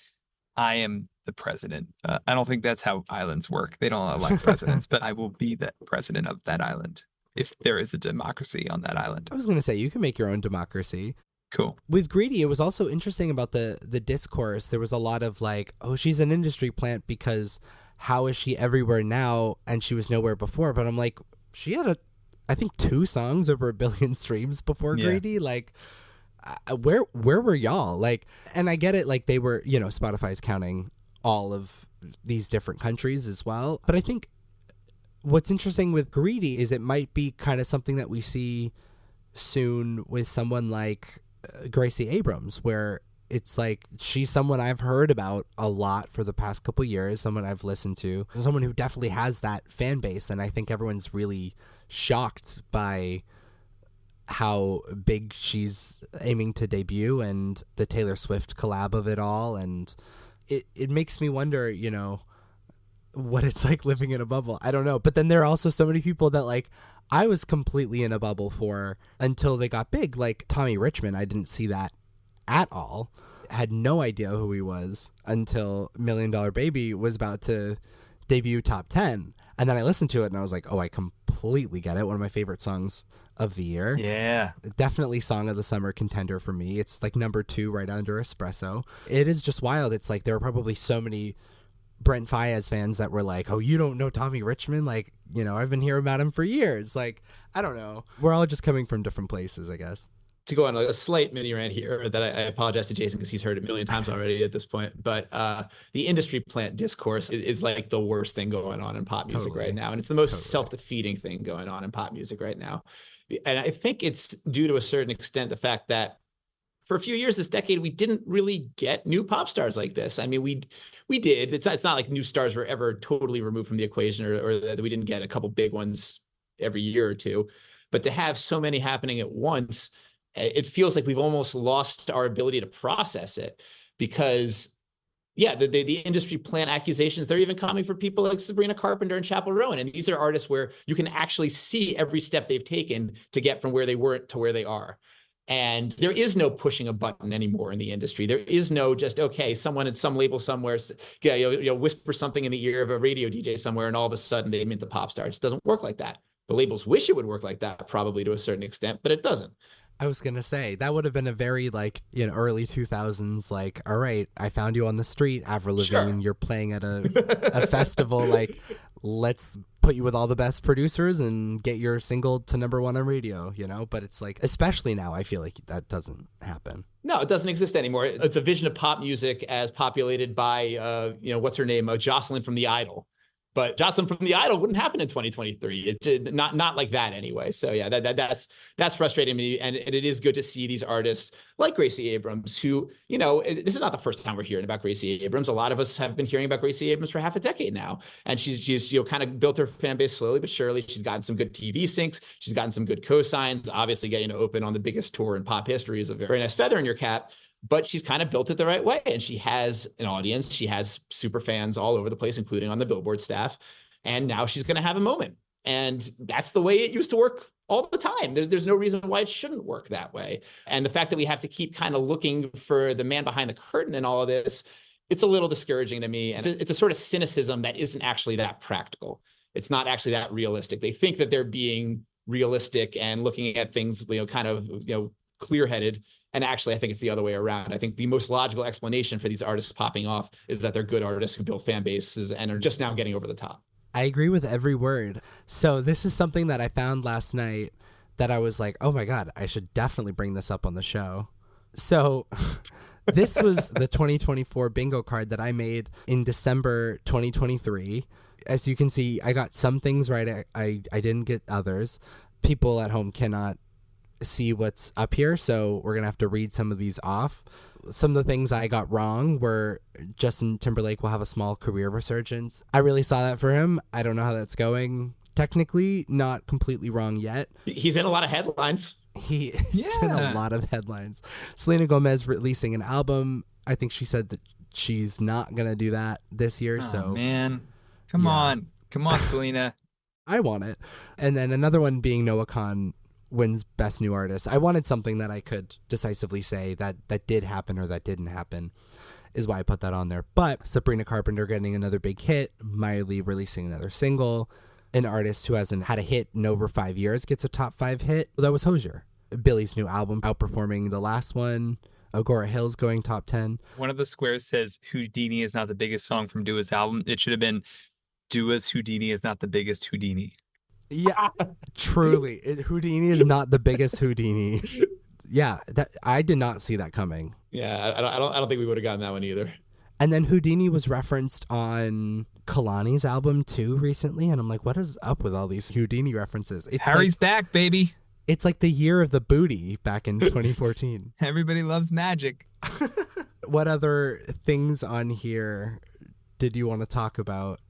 I am the president. I don't think that's how islands work. They don't elect presidents, but I will be the president of that island if there is a democracy on that island. I was going to say, you can make your own democracy. Cool. With Greedy, it was also interesting about the discourse. There was a lot of like, oh, she's an industry plant because how is she everywhere now and she was nowhere before? But I'm like, she had I think 2 songs over 1 billion streams before Greedy. Like, where were y'all? Like, and I get it. Like, they were, you know, Spotify's counting all of these different countries as well. But I think what's interesting with Greedy is it might be kind of something that we see soon with someone like Gracie Abrams, where it's like she's someone I've heard about a lot for the past couple years, someone I've listened to, someone who definitely has that fan base, and I think everyone's really shocked by how big she's aiming to debut and the Taylor Swift collab of it all. And it makes me wonder, you know, what it's like living in a bubble. I don't know. But then there are also so many people that like I was completely in a bubble for until they got big. Like Tommy Richman, I didn't see that at all. Had no idea who he was until $1 Million Baby was about to debut top 10. And then I listened to it and I was like, oh, I completely get it. One of my favorite songs of the year. Yeah. Definitely song of the summer contender for me. It's like number 2 right under Espresso. It is just wild. It's like there were probably so many Brent Faiyaz fans that were like, oh, you don't know Tommy Richman? Like, you know, I've been hearing about him for years. Like, I don't know. We're all just coming from different places, I guess. To go on a slight mini rant here that I apologize to Jason because he's heard it 1 million times already at this point. But the industry plant discourse is like the worst thing going on in pop music right now. And it's the most self-defeating thing going on in pop music right now. And I think it's due to a certain extent the fact that for a few years this decade, we didn't really get new pop stars like this. I mean, we did. It's not like new stars were ever totally removed from the equation or that we didn't get a couple big ones every year or two. But to have so many happening at once, it feels like we've almost lost our ability to process it because, yeah, the industry plant accusations, they're even coming from people like Sabrina Carpenter and Chappell Roan. And these are artists where you can actually see every step they've taken to get from where they were to where they are. And there is no pushing a button anymore in the industry. There is no just, okay, someone at some label somewhere, whisper something in the ear of a radio DJ somewhere, and all of a sudden they mint the pop star. It just doesn't work like that. The labels wish it would work like that, probably to a certain extent, but it doesn't. I was going to say, that would have been a very, like, you know, early 2000s, like, all right, I found you on the street, Avril Lavigne, you're playing at a festival, like, let's put you with all the best producers and get your single to #1 on radio, you know? But it's like, especially now, I feel like that doesn't happen. No, it doesn't exist anymore. It's a vision of pop music as populated by, what's her name? Jocelyn from The Idol. But Jocelyn from The Idol wouldn't happen in 2023. It did not like that anyway. So yeah, that's frustrating me. And it is good to see these artists like Gracie Abrams, who, you know, this is not the first time we're hearing about Gracie Abrams. A lot of us have been hearing about Gracie Abrams for half a decade now. And she's kind of built her fan base slowly but surely. She's gotten some good TV syncs. She's gotten some good cosigns. Obviously, getting to open on the biggest tour in pop history is a very nice feather in your cap. But she's kind of built it the right way. And she has an audience. She has super fans all over the place, including on the Billboard staff. And now she's going to have a moment. And that's the way it used to work all the time. There's no reason why it shouldn't work that way. And the fact that we have to keep kind of looking for the man behind the curtain and all of this, it's a little discouraging to me. And it's a sort of cynicism that isn't actually that practical. It's not actually that realistic. They think that they're being realistic and looking at things, kind of, clear-headed. And actually, I think it's the other way around. I think the most logical explanation for these artists popping off is that they're good artists who build fan bases and are just now getting over the top. I agree with every word. So this is something that I found last night that I was like, oh my God, I should definitely bring this up on the show. So this was the 2024 bingo card that I made in December 2023. As you can see, I got some things right. I didn't get others. People at home cannot see what's up here, so we're gonna have to read some of these off. Some of the things I got wrong were Justin Timberlake will have a small career resurgence. I really saw that for him. I don't know how that's going. Technically, not completely wrong yet. He's in a lot of headlines. He is in a lot of headlines. Selena Gomez releasing an album. I think she said that she's not gonna do that this year. Man, come on, Selena. I want it. And then another one being Noah Kahan wins Best New Artist. I wanted something that I could decisively say that did happen or that didn't happen, is why I put that on there. But Sabrina Carpenter getting another big hit, Miley releasing another single, an artist who hasn't had a hit in over 5 years gets a top 5 hit. That was Hozier. Billy's new album outperforming the last one. Agora Hill's going top 10. One of the squares says Houdini is not the biggest song from Dua's album. It should have been Dua's Houdini is not the biggest Houdini. Yeah, truly. Houdini is not the biggest Houdini. Yeah, I did not see that coming. Yeah, I don't think we would have gotten that one either. And then Houdini was referenced on Kalani's album too recently, and I'm like, what is up with all these Houdini references? It's Harry's back, baby. It's like the year of the booty back in 2014. Everybody loves magic. What other things on here did you want to talk about?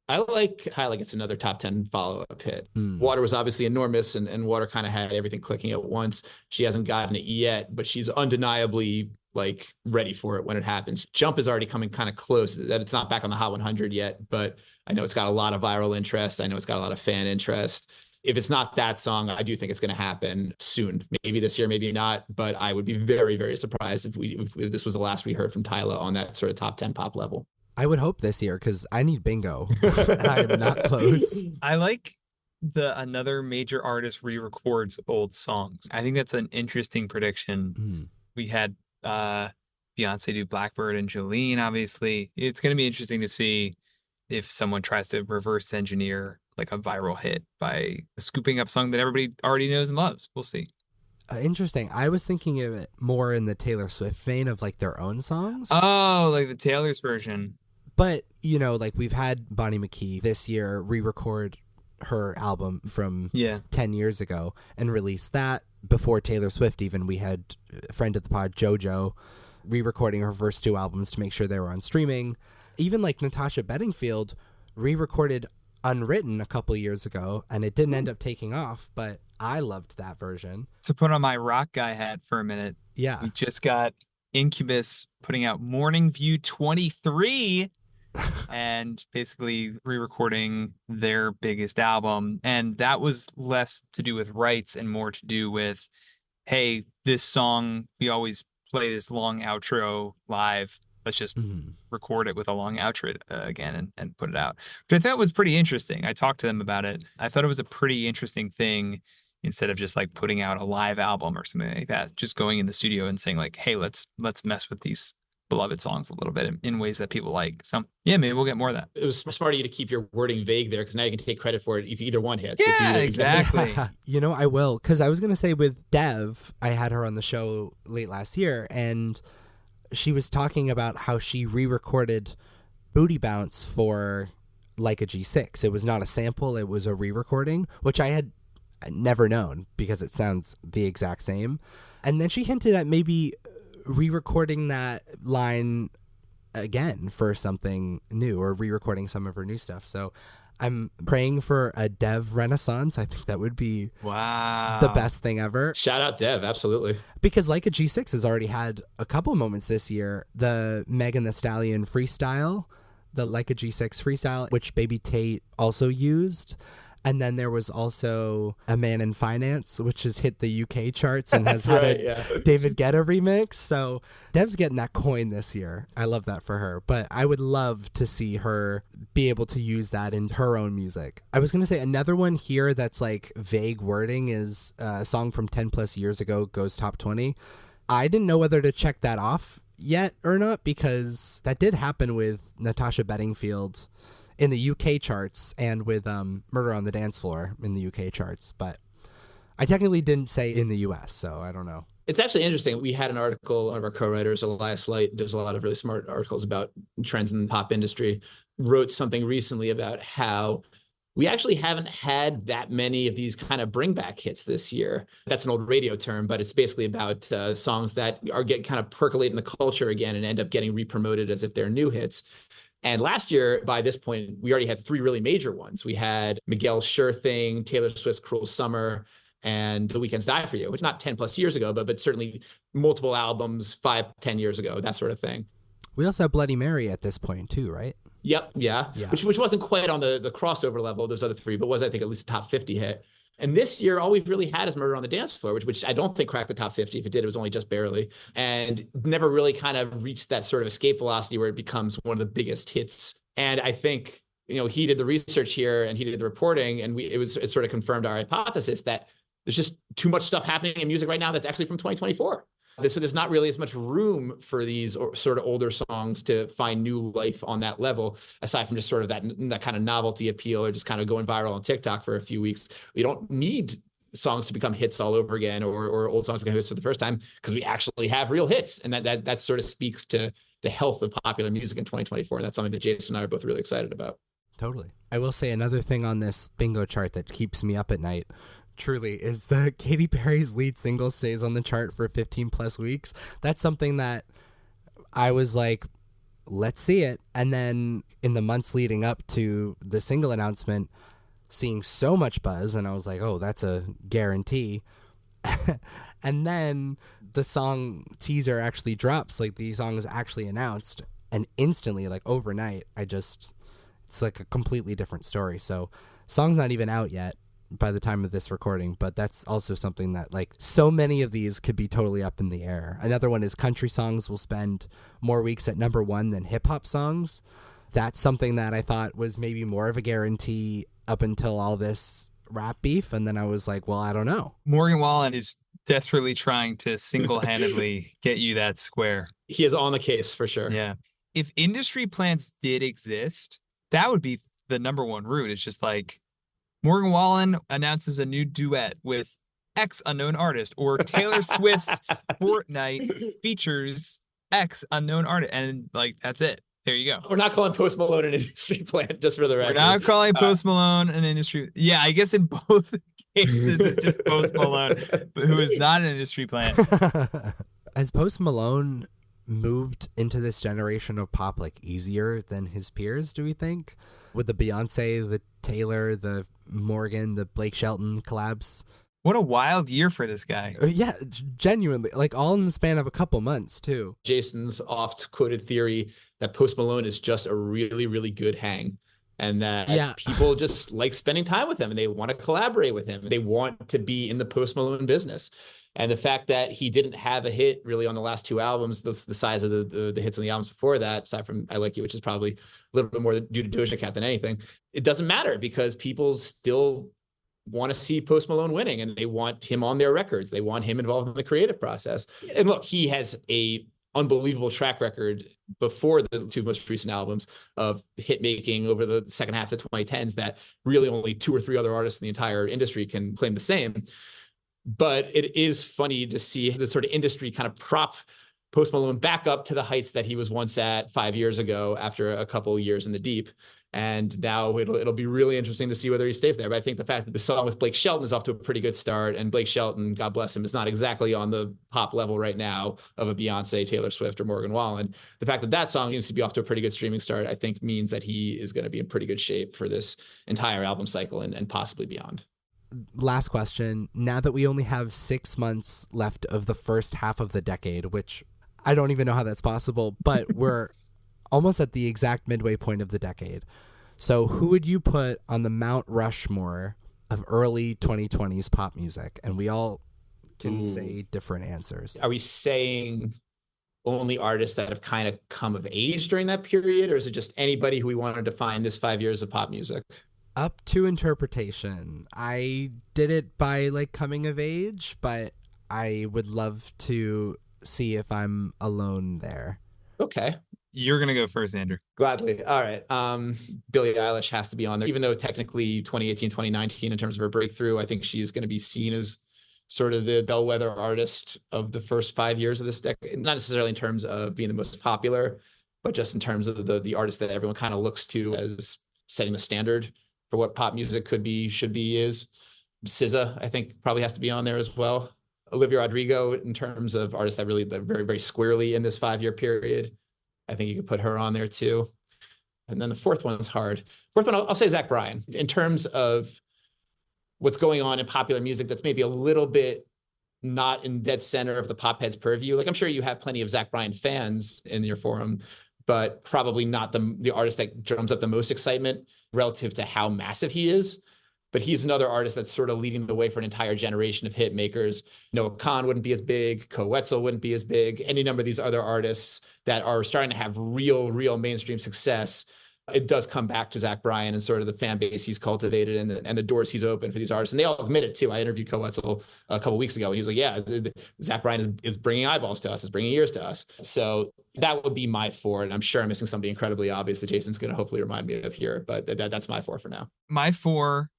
I like Tyla gets another top 10 follow-up hit. Water was obviously enormous, and Water kind of had everything clicking at once. She hasn't gotten it yet, but she's undeniably like ready for it when it happens. Jump is already coming kind of close. That it's not back on the Hot 100 yet, but I know it's got a lot of viral interest. I know it's got a lot of fan interest. If it's not that song, I do think it's going to happen soon. Maybe this year, maybe not. But I would be very, very surprised if this was the last we heard from Tyla on that sort of top 10 pop level. I would hope this year because I need bingo. And I am not close. I like another major artist re-records old songs. I think that's an interesting prediction. We had Beyonce do Blackbird and Jolene, obviously. It's going to be interesting to see if someone tries to reverse engineer like a viral hit by scooping up a song that everybody already knows and loves. We'll see. Interesting. I was thinking of it more in the Taylor Swift vein of like their own songs. Oh, like the Taylor's version. But, you know, like we've had Bonnie McKee this year re-record her album from 10 years ago and release that. Before Taylor Swift even, we had a friend of the pod, JoJo, re-recording her first 2 albums to make sure they were on streaming. Even like Natasha Bedingfield re-recorded Unwritten a couple years ago, and it didn't end up taking off, but I loved that version. To put on my rock guy hat for a minute, we just got Incubus putting out Morning View 23 and basically re-recording their biggest album. And that was less to do with rights and more to do with, hey, this song, we always play this long outro live. Let's just record it with a long outro again and put it out. But I thought it was pretty interesting. I talked to them about it. I thought it was a pretty interesting thing instead of just like putting out a live album or something like that. Just going in the studio and saying like, hey, let's mess with these beloved songs a little bit in ways that people like. So yeah, maybe we'll get more of that. It was smart of you to keep your wording vague there because now you can take credit for it if either one hits. Yeah, exactly. You know, I will, because I was going to say with Dev, I had her on the show late last year, and she was talking about how she re-recorded Booty Bounce for Like a G6. It was not a sample, it was a re-recording, which I had never known because it sounds the exact same. And then she hinted at maybe re-recording that line again for something new, or re-recording some of her new stuff. So I'm praying for a Dev renaissance. I think that would be the best thing ever. Shout out Dev, absolutely. Because Like a G6 has already had a couple moments this year. The Megan Thee Stallion freestyle, the Like a G6 freestyle, which Baby Tate also used. And then there was also A Man in Finance, which has hit the UK charts and has had a David Guetta remix. So Dev's getting that coin this year. I love that for her. But I would love to see her be able to use that in her own music. I was going to say another one here that's like vague wording is a song from 10 plus years ago, goes top 20. I didn't know whether to check that off yet or not, because that did happen with Natasha Bedingfield in the UK charts and with Murder on the Dance Floor in the UK charts. But I technically didn't say in the US, so I don't know. It's actually interesting. We had an article, one of our co-writers, Elias Light, does a lot of really smart articles about trends in the pop industry, wrote something recently about how we actually haven't had that many of these kind of bring back hits this year. That's an old radio term, but it's basically about songs that are kind of percolate in the culture again and end up getting re-promoted as if they're new hits. And last year, by this point, we already had 3 really major ones. We had Miguel's Sure Thing, Taylor Swift's Cruel Summer, and The Weeknd's Die For You, which not 10 plus years ago, but certainly multiple albums 5-10 years ago, that sort of thing. We also have Bloody Mary at this point too, right? Yep, yeah. Which wasn't quite on the crossover level of those other 3, but was, I think, at least a top 50 hit. And this year, all we've really had is Murder on the Dance Floor, which I don't think cracked the top 50. If it did, it was only just barely, and never really kind of reached that sort of escape velocity where it becomes one of the biggest hits. And I think, you know, he did the research here and he did the reporting, and it sort of confirmed our hypothesis that there's just too much stuff happening in music right now that's actually from 2024. So there's not really as much room for these sort of older songs to find new life on that level, aside from just sort of that kind of novelty appeal or just kind of going viral on TikTok for a few weeks. We don't need songs to become hits all over again, or old songs to become hits for the first time, because we actually have real hits. And that sort of speaks to the health of popular music in 2024. And that's something that Jason and I are both really excited about. Totally. I will say another thing on this bingo chart that keeps me up at night, truly, is that Katy Perry's lead single stays on the chart for 15 plus weeks. That's something that I was like, let's see it. And then in the months leading up to the single announcement, seeing so much buzz, and I was like, oh, that's a guarantee. And then the song teaser actually drops, like the song is actually announced, and instantly, like overnight, it's like a completely different story. So song's not even out yet by the time of this recording, but that's also something that, like, so many of these could be totally up in the air. Another one is country songs will spend more weeks at number one than hip hop songs. That's something that I thought was maybe more of a guarantee up until all this rap beef, and then I was like, well, I don't know. Morgan Wallen is desperately trying to single-handedly get you that square. He is on the case for sure. Yeah. If industry plans did exist, that would be the number one route. It's just like Morgan Wallen announces a new duet with X unknown artist, or Taylor Swift's Fortnite features X unknown artist, and like that's it. There you go. We're not calling Post Malone an industry plant, just for the record. We're not calling Post Malone an industry. Yeah, I guess in both cases it's just Post Malone, but who is not an industry plant. Has Post Malone moved into this generation of pop like easier than his peers, do we think? With the Beyonce, the Taylor, the Morgan, the Blake Shelton collabs? What a wild year for this guy. Yeah, genuinely, like all in the span of a couple months too. Jason's oft quoted theory that Post Malone is just a really, really good hang, and that people just like spending time with him and they want to collaborate with him. They want to be in the Post Malone business. And the fact that he didn't have a hit really on the last two albums, the size of the hits on the albums before that, aside from I Like You, which is probably a little bit more due to Doja Cat than anything, it doesn't matter because people still want to see Post Malone winning and they want him on their records. They want him involved in the creative process. And look, he has a unbelievable track record before the two most recent albums of hit making over the second half of the 2010s that really only two or three other artists in the entire industry can claim the same. But it is funny to see the sort of industry kind of prop Post Malone back up to the heights that he was once at 5 years ago after a couple of years in the deep. And now it'll be really interesting to see whether he stays there. But I think the fact that the song with Blake Shelton is off to a pretty good start, and Blake Shelton, God bless him, is not exactly on the pop level right now of a Beyonce, Taylor Swift, or Morgan Wallen. The fact that that song seems to be off to a pretty good streaming start, I think means that he is going to be in pretty good shape for this entire album cycle and possibly beyond. Last question. Now that we only have 6 months left of the first half of the decade, which I don't even know how that's possible, but we're almost at the exact midway point of the decade. So who would you put on the Mount Rushmore of early 2020s pop music? And we all can say different answers. Are we saying only artists that have kind of come of age during that period, or is it just anybody who we want to define this 5 years of pop music? Up to interpretation. I did it by like coming of age, but I would love to see if I'm alone there. Okay. You're going to go first, Andrew. Gladly. All right. Billie Eilish has to be on there, even though technically 2018, 2019, in terms of her breakthrough, I think she's going to be seen as sort of the bellwether artist of the first 5 years of this decade. Not necessarily in terms of being the most popular, but just in terms of the artist that everyone kind of looks to as setting the standard for what pop music could be, should be, is. SZA, I think, probably has to be on there as well. Olivia Rodrigo, in terms of artists that really very, very squarely in this 5 year period, I think you could put her on there too. And then the fourth one's hard. Fourth one, I'll say Zach Bryan. In terms of what's going on in popular music that's maybe a little bit not in dead center of the Popheads purview. Like, I'm sure you have plenty of Zach Bryan fans in your forum, but probably not the artist that drums up the most excitement relative to how massive he is. But he's another artist that's sort of leading the way for an entire generation of hit makers. Noah Khan wouldn't be as big. Ko Wetzel wouldn't be as big. Any number of these other artists that are starting to have real mainstream success it does come back to Zach Bryan and sort of the fan base he's cultivated and the doors he's opened for these artists. And they all admit it too. I interviewed Coetzel a couple of weeks ago, and he was like, yeah, Zach Bryan is bringing eyeballs to us, is bringing ears to us. So that would be my 4. And I'm sure I'm missing somebody incredibly obvious that Jason's going to hopefully remind me of here, but that's my 4 for now. My 4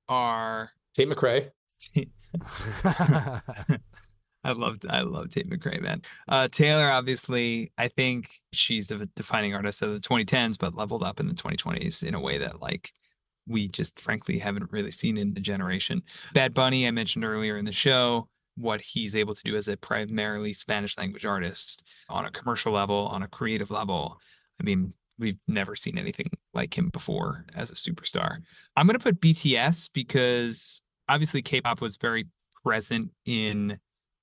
are Tate McRae. I love Tate McRae, man. Taylor, obviously, I think she's the defining artist of the 2010s, but leveled up in the 2020s in a way that like we just frankly haven't really seen in the generation. Bad Bunny, I mentioned earlier in the show, what he's able to do as a primarily Spanish language artist on a commercial level, on a creative level. I mean, we've never seen anything like him before as a superstar. I'm going to put BTS because obviously K-pop was very present in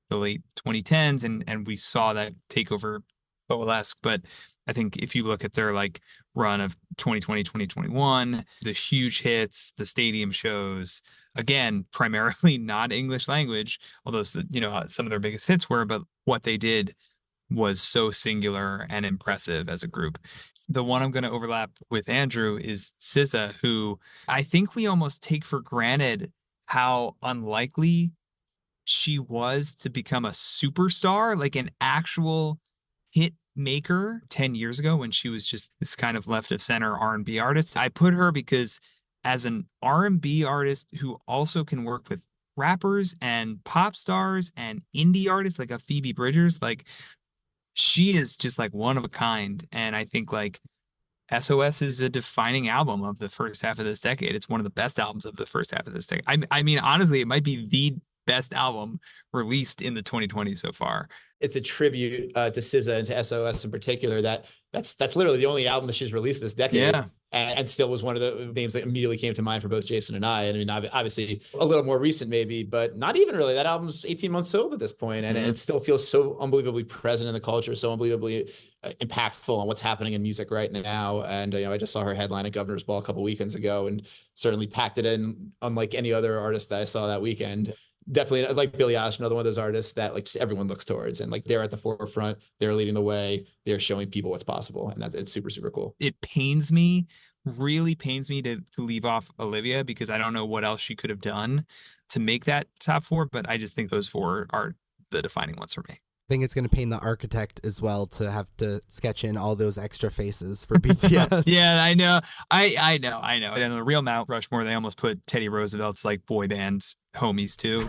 the late 2010s, and we saw that take over coalesce. But I think if you look at their like run of 2020, 2021, the huge hits, the stadium shows, again, primarily not English language, although, you know, some of their biggest hits were, but what they did was so singular and impressive as a group. The one I'm going to overlap with Andrew is SZA, who I think we almost take for granted how unlikely she was to become a superstar, like an actual hit maker 10 years ago when she was just this kind of left of center R&B artist. I put her because as an R&B artist who also can work with rappers and pop stars and indie artists like a Phoebe Bridgers, like she is just like one of a kind. And I think like SOS is a defining album of the first half of this decade. It's one of the best albums of the first half of this decade. I mean, honestly, it might be the best album released in the 2020s so far. It's a tribute to SZA and to SOS in particular. That's literally the only album that she's released this decade. Yeah. And still was one of the names that immediately came to mind for both Jason and I. And I mean, obviously a little more recent maybe, but not even really. That album's 18 months old at this point, and it still feels so unbelievably present in the culture, so unbelievably impactful on what's happening in music right now. And I just saw her headline at Governor's Ball a couple weekends ago, and certainly packed it in unlike any other artist that I saw that weekend. Definitely like Billie Eilish, another one of those artists that like just everyone looks towards, and like they're at the forefront, they're leading the way, they're showing people what's possible, and it's super, super cool. It really pains me to leave off Olivia because I don't know what else she could have done to make that top 4, but I just think those 4 are the defining ones for me. I think it's going to pain the architect as well to have to sketch in all those extra faces for BTS. Yeah, I know. I know. And in the real Mount Rushmore, they almost put Teddy Roosevelt's like boy band homies too.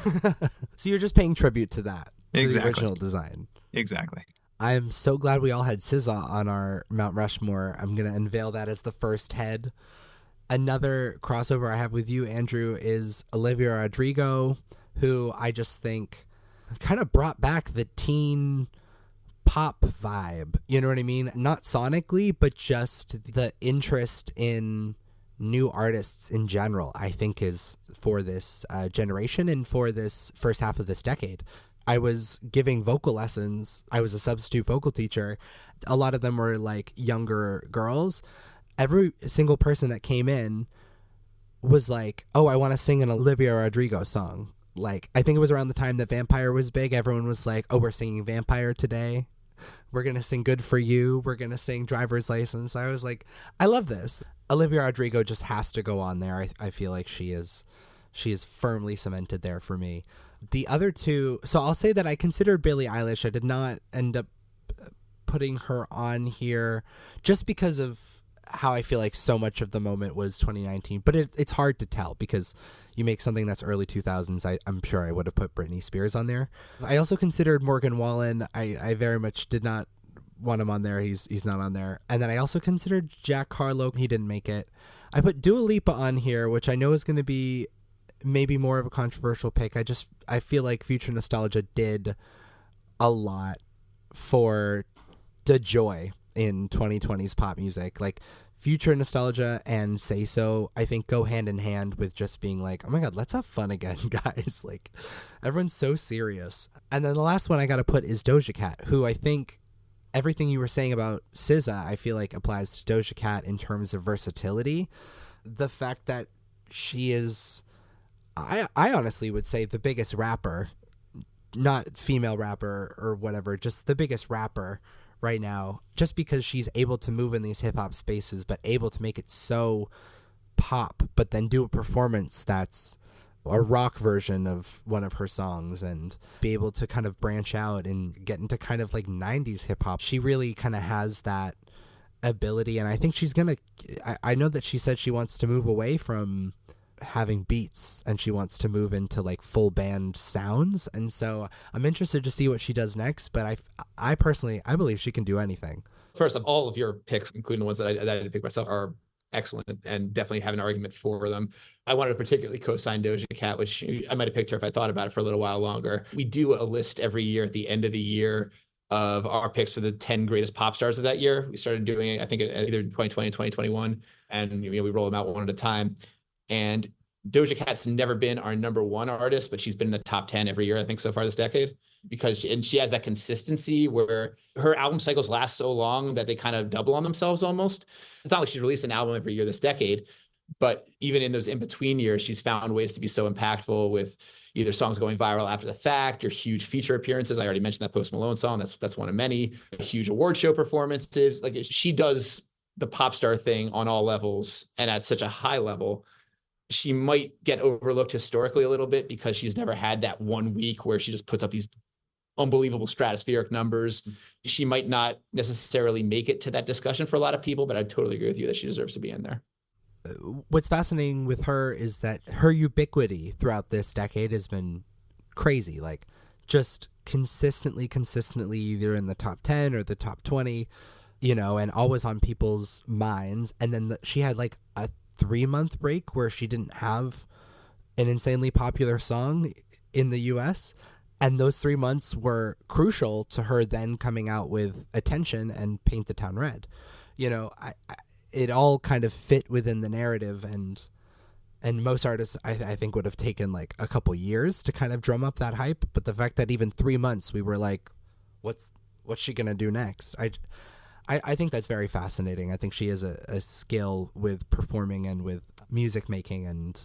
So you're just paying tribute to that, to exactly. the original design. Exactly. I'm so glad we all had SZA on our Mount Rushmore. I'm going to unveil that as the first head. Another crossover I have with you, Andrew, is Olivia Rodrigo, who I just think kind of brought back the teen pop vibe. You know what I mean? Not sonically, but just the interest in new artists in general, I think is for this generation and for this first half of this decade. I was giving vocal lessons. I was a substitute vocal teacher. A lot of them were like younger girls. Every single person that came in was like, oh, I want to sing an Olivia Rodrigo song. Like, I think it was around the time that Vampire was big. Everyone was like, oh, we're singing Vampire today. We're going to sing Good For You. We're going to sing Driver's License. I was like, I love this. Olivia Rodrigo just has to go on there. I feel like she is firmly cemented there for me. The other two, so I'll say that I considered Billie Eilish. I did not end up putting her on here just because of how I feel like so much of the moment was 2019. But it's hard to tell because you make something that's early 2000s. I'm sure I would have put Britney Spears on there. I also considered Morgan Wallen. I very much did not want him on there. He's not on there. And then I also considered Jack Harlow. He didn't make it. I put Dua Lipa on here, which I know is going to be maybe more of a controversial pick. I feel like Future Nostalgia did a lot for the joy in 2020s pop music. Like Future Nostalgia and Say So, I think, go hand in hand with just being like, oh my god, let's have fun again, guys. Like, everyone's so serious. And then the last one I gotta put is Doja Cat, who I think everything you were saying about SZA, I feel like applies to Doja Cat in terms of versatility. The fact that she is, I honestly would say, the biggest rapper, not female rapper or whatever, just the biggest rapper right now, just because she's able to move in these hip hop spaces, but able to make it so pop, but then do a performance that's a rock version of one of her songs, and be able to kind of branch out and get into kind of like 90s hip hop. She really kind of has that ability, and I think she's gonna, I know that she said she wants to move away from having beats and she wants to move into like full band sounds, and so I'm interested to see what she does next. But I personally, I believe she can do anything. First of all of your picks, including the ones that I didn't pick myself, are excellent and definitely have an argument for them. I wanted to particularly co-sign Doja Cat, which I might have picked her if I thought about it for a little while longer. We do a list every year at the end of the year of our picks for the 10 greatest pop stars of that year. We started doing it, I think, either 2020 and 2021, and we roll them out one at a time. And Doja Cat's never been our number one artist, but she's been in the top 10 every year, I think, so far this decade, because she has that consistency where her album cycles last so long that they kind of double on themselves almost. It's not like she's released an album every year this decade, but even in those in-between years, she's found ways to be so impactful with either songs going viral after the fact or huge feature appearances. I already mentioned that Post Malone song. That's one of many. Huge award show performances. Like, she does the pop star thing on all levels and at such a high level. She might get overlooked historically a little bit because she's never had that 1 week where she just puts up these unbelievable stratospheric numbers. She might not necessarily make it to that discussion for a lot of people, but I totally agree with you that she deserves to be in there. What's fascinating with her is that her ubiquity throughout this decade has been crazy. Like, just consistently either in the top 10 or the top 20, you know, and always on people's minds. And then she had like a 3-month break where she didn't have an insanely popular song in the US, and those 3 months were crucial to her then coming out with Attention and Paint the Town Red. You know, it all kind of fit within the narrative, and most artists I think would have taken like a couple years to kind of drum up that hype, but the fact that even 3 months we were like, what's she gonna do next? I think that's very fascinating. I think she has a skill with performing and with music making, and,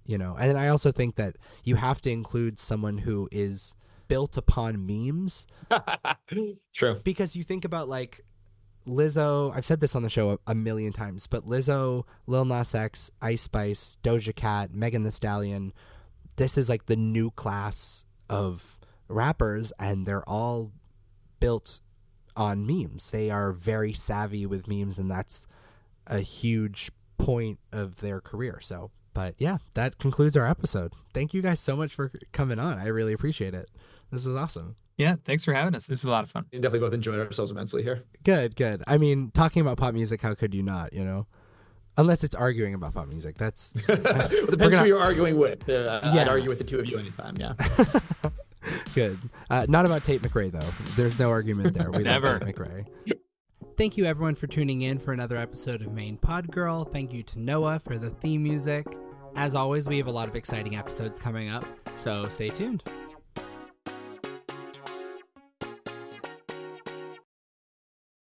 you know, and I also think that you have to include someone who is built upon memes. True. Because you think about like Lizzo, I've said this on the show a million times, but Lizzo, Lil Nas X, Ice Spice, Doja Cat, Megan Thee Stallion, this is like the new class of rappers, and they're all built on memes. They are very savvy with memes, and that's a huge point of their career. So, but yeah, that concludes our episode. Thank you guys so much for coming on. I really appreciate it. This is awesome. Yeah, thanks for having us. This is a lot of fun. We definitely both enjoyed ourselves immensely here. Good. I mean, talking about pop music, how could you not, you know? Unless it's arguing about pop music. That's well, depends who you're arguing with. I'd argue with the two of you anytime, yeah. Good. Not about Tate McRae, though. There's no argument there. We Never. love Tate McRae. Thank you, everyone, for tuning in for another episode of Main Pod Girl. Thank you to Noah for the theme music. As always, we have a lot of exciting episodes coming up, so stay tuned.